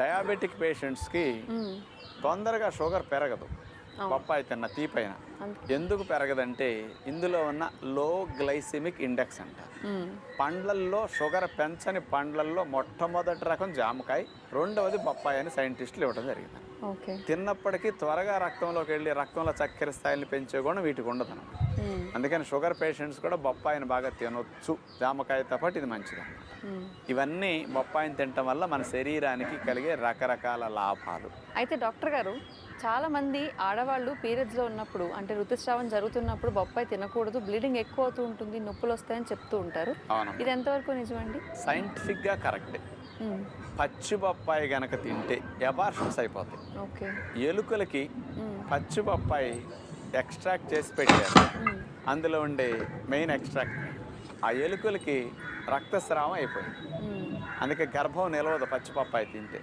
Diabetic పేషెంట్స్కి తొందరగా sugar పెరగదు బొప్పాయి తిన్న తీపైన. ఎందుకు పెరగదంటే ఇందులో ఉన్న లో గ్లైసిమిక్ ఇండెక్స్ అంట. పండ్లల్లో షుగర్ పెంచని పండ్లల్లో మొట్టమొదటి రకం జామకాయ, రెండవది బొప్పాయి అని సైంటిస్టులు ఇవ్వడం జరిగింది. తిన్నప్పటికీ త్వరగా రక్తంలోకి వెళ్ళి రక్తంలో చక్కెర స్థాయిని పెంచే గుణం వీటికి ఉండదు. అందుకని షుగర్ పేషెంట్స్ కూడా బొప్పాయిని బాగా తినొచ్చు, జామకాయతో పాటు ఇది మంచిది. ఇవన్నీ బొప్పాయిని తినటం వల్ల మన శరీరానికి కలిగే రకరకాల లాభాలు. అయితే డాక్టర్ గారు, చాలా మంది ఆడవాళ్ళు పీరియడ్స్లో ఉన్నప్పుడు, అంటే ఋతుస్రావం జరుగుతున్నప్పుడు బొప్పాయి తినకూడదు, బ్లీడింగ్ ఎక్కువ అవుతూ ఉంటుంది, నొప్పులు వస్తాయని చెప్తూ ఉంటారు. ఇది ఎంతవరకు నిజమండి? సైంటిఫిక్గా కరెక్టే. పచ్చి బొప్పాయి గనక తింటే ఎబార్షన్స్ అయిపోతాయి. ఎలుకలకి పచ్చి బొప్పాయి ఎక్స్ట్రాక్ట్ చేసి పెట్టారు. అందులో ఉండే మెయిన్ ఎక్స్ట్రాక్ట్ ఆ ఎలుకలకి రక్తస్రావం అయిపోయింది. అందుకే గర్భం నిలవదు పచ్చి బొప్పాయి తింటే.